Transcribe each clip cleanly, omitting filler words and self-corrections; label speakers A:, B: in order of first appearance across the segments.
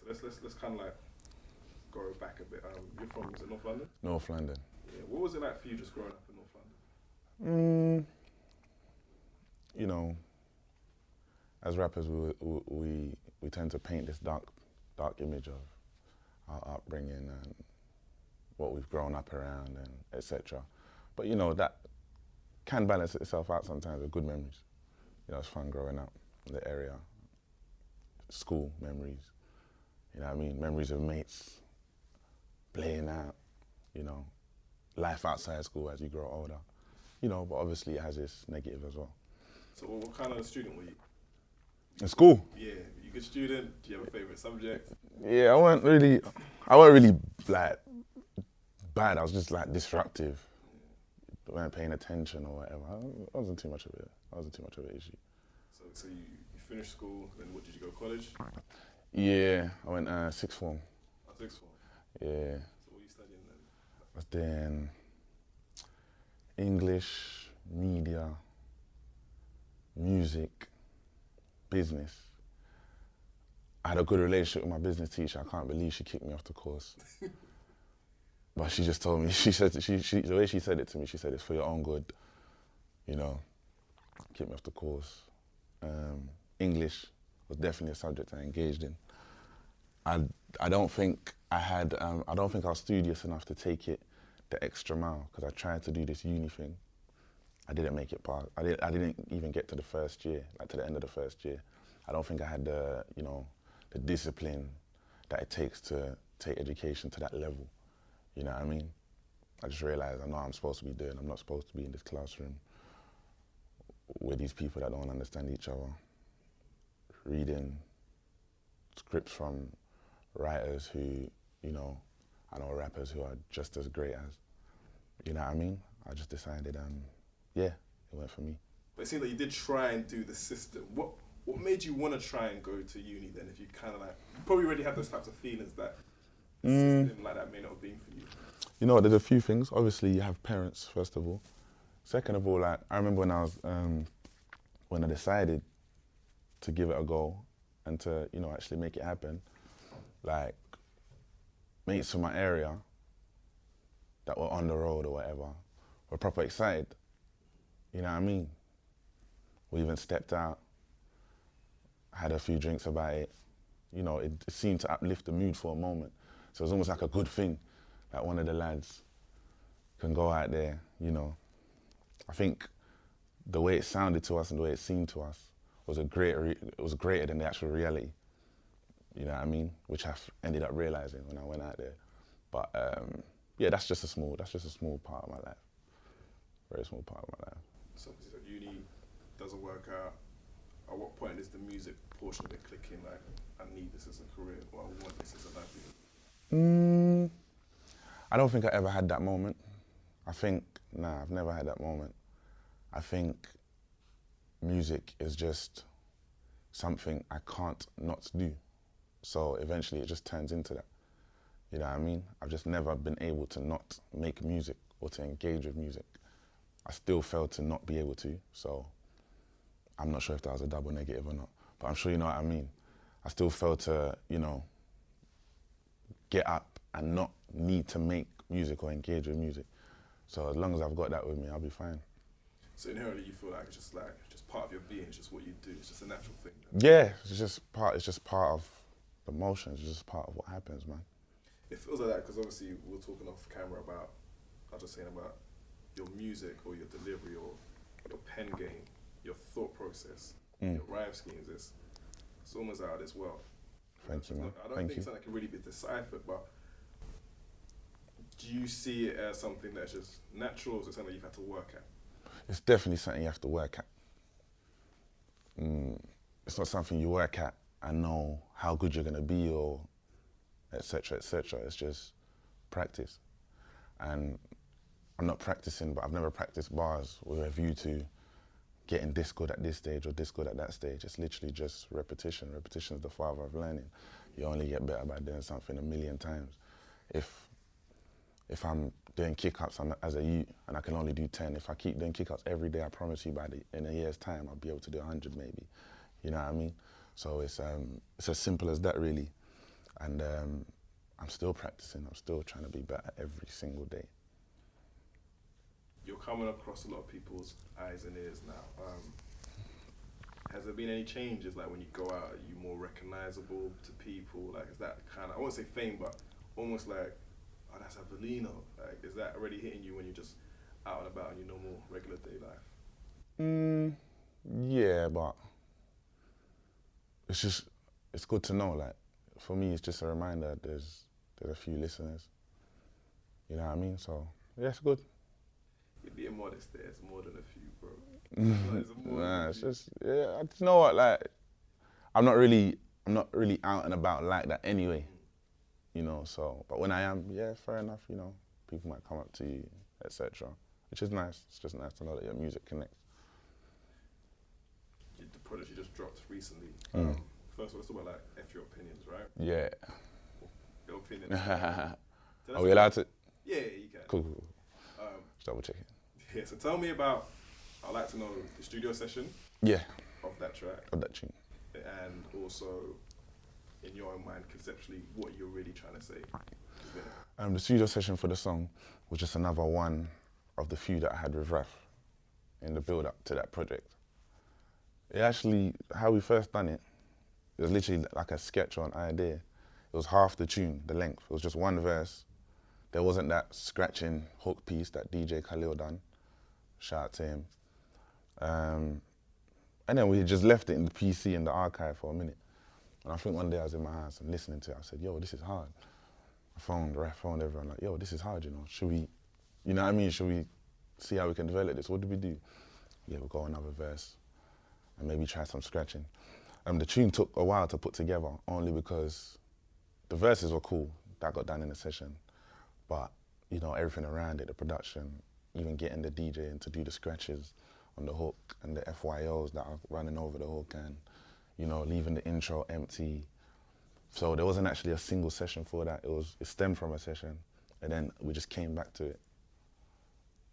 A: Let's kind of like go back a bit. You're from, is it North London?
B: North London.
A: Yeah. What was it like for you just growing up in North London?
B: You know, as rappers, we tend to paint this dark image of our upbringing and what we've grown up around and etc. But you know, that can balance itself out sometimes with good memories. You know, it's fun growing up in the area, school memories, you know what I mean? Memories of mates, playing out, you know, life outside school as you grow older. You know, but obviously it has its negative as well.
A: So what kind of student were you?
B: In school?
A: Yeah, you a good student? Do you have a favourite subject?
B: Yeah, I wasn't really like bad, I was just like disruptive. I weren't paying attention or whatever. I wasn't too much of it. I wasn't too much of an issue.
A: So you finished school, then what, did you go to college?
B: Yeah, I went sixth form.
A: Oh, sixth form?
B: Yeah.
A: So what are you studying then?
B: I was doing English, media, music, business. I had a good relationship with my business teacher. I can't believe she kicked me off the course. But she just told me, the way she said it to me, she said it's for your own good, you know, kicked me off the course. English was definitely a subject I engaged in. I don't think I was studious enough to take it the extra mile, because I tried to do this uni thing. I didn't make it past. I didn't even get to the first year, like to the end of the first year. I don't think I had the, you know, the discipline that it takes to take education to that level. You know what I mean? I just realized I know what I'm supposed to be doing. I'm not supposed to be in this classroom with these people that don't understand each other, reading scripts from writers who, you know, I know rappers who are just as great as. You know what I mean? I just decided, yeah, it went for me.
A: But it seemed like you did try and do the system. What made you want to try and go to uni then, if you kind of like, you probably already had those types of feelings that a system like that may not have been for you?
B: You know, there's a few things. Obviously, you have parents, first of all. Second of all, like, I remember when I was, when I decided to give it a go and to, you know, actually make it happen, like, mates from my area that were on the road or whatever were proper excited. You know what I mean? We even stepped out, had a few drinks about it. You know, it seemed to uplift the mood for a moment. So it was almost like a good thing, that one of the lads can go out there, you know. I think the way it sounded to us and the way it seemed to us was greater than the actual reality. You know what I mean? Which I ended up realizing when I went out there. But yeah, that's just a small part of my life. Very small part of my life.
A: So uni doesn't work out. At what point is the music portion of it clicking, like, I need this as a career, or I want this as a livelihood?
B: I don't think I ever had that moment. I've never had that moment. I think music is just something I can't not do. So eventually it just turns into that. You know what I mean? I've just never been able to not make music or to engage with music. I still failed to not be able to, so I'm not sure if that was a double negative or not, but I'm sure you know what I mean. I still failed to, you know, get up and not need to make music or engage with music. So as long as I've got that with me, I'll be fine.
A: So inherently you feel like it's just part of your being, it's just what you do, it's just a natural thing.
B: Yeah, it's just part of the motions, it's just part of what happens, man.
A: It feels like that because obviously we were talking off camera about, I was just saying about your music or your delivery or your pen game, your thought process, your rhyme schemes, it's almost out of this world.
B: Thank you, man.
A: I don't think something can really be deciphered, but do you see it as something that's just natural, or is it something you've had to work at?
B: It's definitely something you have to work at. It's not something you work at and know how good you're gonna be or etc. etc. It's just practice. And I'm not practicing, but I've never practiced bars with a view to getting this good at this stage or this good at that stage. It's literally just repetition. Repetition is the father of learning. You only get better by doing something a million times. If I'm doing kick-ups as a youth and I can only do 10, if I keep doing kick-ups every day, I promise you in a year's time, I'll be able to do 100 maybe. You know what I mean? So it's as simple as that, really. And I'm still practicing. I'm still trying to be better every single day.
A: You're coming across a lot of people's eyes and ears now. Has there been any changes, like when you go out, are you more recognizable to people? Like, is that kind of, I won't say fame, but almost like, oh, that's Avelino. Like, is that already hitting you when you're just out and about in your normal, regular day life?
B: Yeah, but it's good to know. Like, for me, it's just a reminder there's a few listeners. You know what I mean? So, yeah, it's good.
A: You're being modest there. It's more than a few, bro.
B: Nah, it's just, yeah, I just know what, like, I'm not really out and about like that anyway, you know, so, but when I am, yeah, fair enough, you know, people might come up to you, etc. Which is nice. It's just nice to know that your music connects.
A: The project you just dropped recently, first of all, let's talk about, like, F.Y.O opinions, right?
B: Yeah.
A: Your opinions.
B: Are we allowed to?
A: Yeah, you can.
B: Cool. Just double checking.
A: Yeah, so tell me about, I'd like to know the studio session.
B: Yeah.
A: Of that track.
B: Of that tune.
A: And also, in your own mind, conceptually, what you're really trying to say.
B: The studio session for the song was just another one of the few that I had with Raf in the build-up to that project. It actually, how we first done it, it was literally like a sketch or an idea. It was half the tune, the length. It was just one verse. There wasn't that scratching hook piece that DJ Khalil done. Shout out to him. And then we just left it in the PC in the archive for a minute. And I think one day I was in my house and listening to it, I said, yo, this is hard. I phoned everyone, like, yo, this is hard, you know. Should we, you know what I mean? Should we see how we can develop this? What do we do? Yeah, we'll go another verse and maybe try some scratching. The tune took a while to put together, only because the verses were cool. That got done in the session. But, you know, everything around it, the production, even getting the DJ in to do the scratches on the hook and the F.Y.Os that are running over the hook and, you know, leaving the intro empty. So there wasn't actually a single session for that. It stemmed from a session, and then we just came back to it,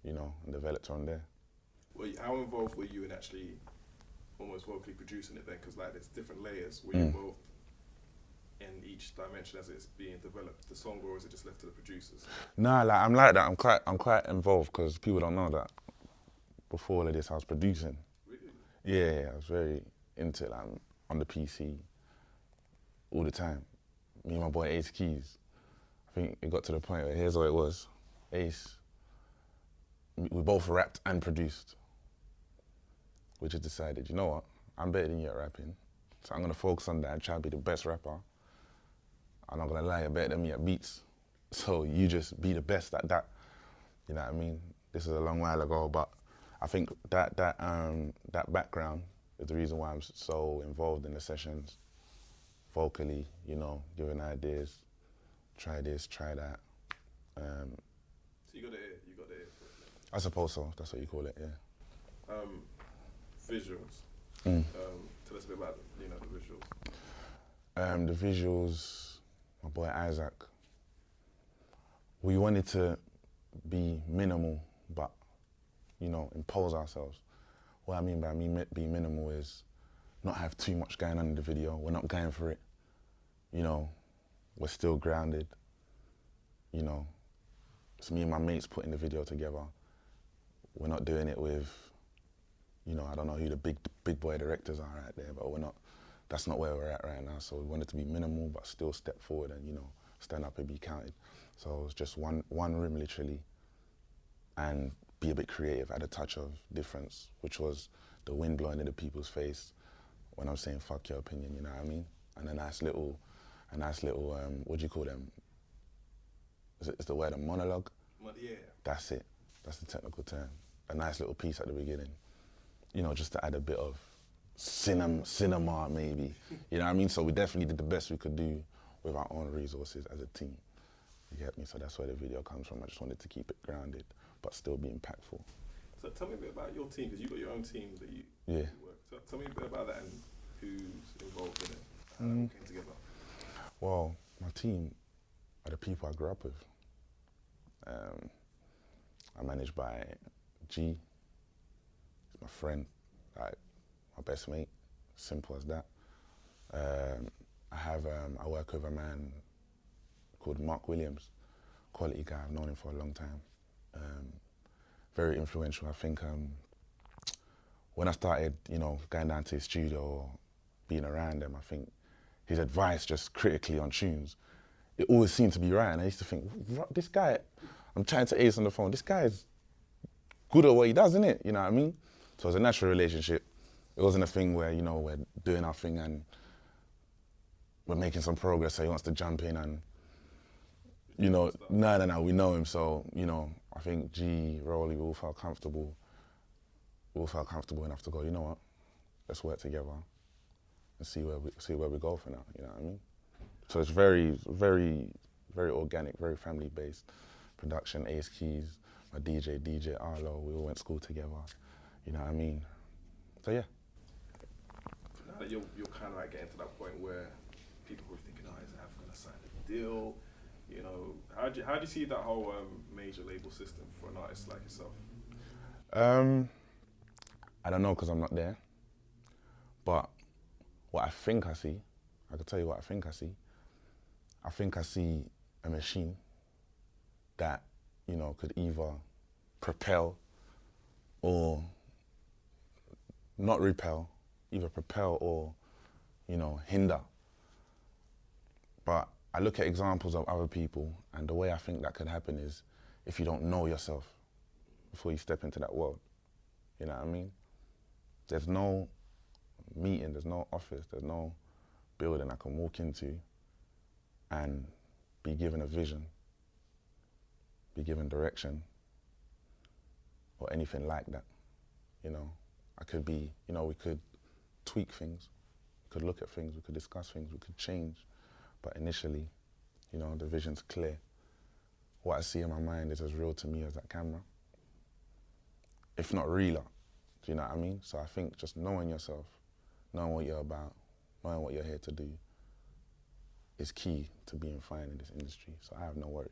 B: you know, and developed on there.
A: Well, how involved were you in actually almost vocally producing it then? Because, like, there's different layers. Were you involved in each dimension as it's being developed, the song, or is it just left to the producers?
B: Nah, like, I'm like that. I'm quite involved, because people don't know that before all of this I was producing.
A: Really?
B: Yeah, I was very into it. Like, I'm on the PC all the time. Me and my boy Ace Keys. I think it got to the point where here's what it was. Ace, we both rapped and produced. We just decided, you know what? I'm better than you at rapping, so I'm gonna focus on that and try to be the best rapper. I'm not gonna lie, you're better than me at beats. So you just be the best at that. You know what I mean? This is a long while ago, but I think that background is the reason why I'm so involved in the sessions, vocally, you know, giving ideas, try this, try that.
A: So you got the ear for it.
B: I suppose so, that's what you call it, yeah.
A: Visuals. Tell us a bit about, you know, the visuals.
B: The visuals, my boy Isaac, we wanted to be minimal, but, you know, impose ourselves. What I mean by being minimal is not have too much going on in the video. We're not going for it. You know, we're still grounded. You know, it's me and my mates putting the video together. We're not doing it with, you know, I don't know who the big boy directors are out there, but that's not where we're at right now. So we wanted to be minimal, but still step forward and, you know, stand up and be counted. So it was just one room literally, and be a bit creative, add a touch of difference, which was the wind blowing into people's face when I'm saying fuck your opinion, you know what I mean? And a nice little, what do you call them? Is the word a monologue?
A: Yeah.
B: That's it, that's the technical term. A nice little piece at the beginning, you know, just to add a bit of cinema maybe, you know what I mean? So we definitely did the best we could do with our own resources as a team, you get me? So that's where the video comes from. I just wanted to keep it grounded, but still be impactful.
A: So tell me a bit about your team, because you've got your own team that you work. So tell me a bit about that and who's involved in it, how it came together.
B: Well, my team are the people I grew up with. I'm managed by G, he's my friend, like my best mate, simple as that. I work with a man called Mark Williams, quality guy. I've known him for a long time. Very influential. I think when I started, going down to his studio or being around him, I think his advice just critically on tunes, it always seemed to be right. And I used to think, this guy, I'm chatting to Ace on the phone, this guy is good at what he does, isn't it? You know what I mean? So it was a natural relationship. It wasn't a thing where, we're doing our thing and we're making some progress, so he wants to jump in and, no, we know him. So, I think G, Rolly, we all felt comfortable. We all felt comfortable enough to go, you know what, let's work together and see where we go for now, you know what I mean? So it's very, very, very organic, very family-based production. Ace Keys, my DJ Arlo, we all went to school together, you know what I mean? So yeah.
A: Now that you're kind of like getting to that point where people were thinking, is Av gonna sign a deal? How do you see that whole major label system for an artist like yourself?
B: I don't know because I'm not there. But what I think I see, I can tell you what I think I see. I think I see a machine that, could either propel or not repel, either propel or, hinder. But I look at examples of other people, and the way I think that could happen is if you don't know yourself before you step into that world. You know what I mean? There's no meeting, there's no office, there's no building I can walk into and be given a vision, be given direction, or anything like that. I could be, we could tweak things, we could look at things, we could discuss things, we could change. But initially, the vision's clear. What I see in my mind is as real to me as that camera, if not realer. Do you know what I mean? So I think just knowing yourself, knowing what you're about, knowing what you're here to do is key to being fine in this industry. So I have no worries.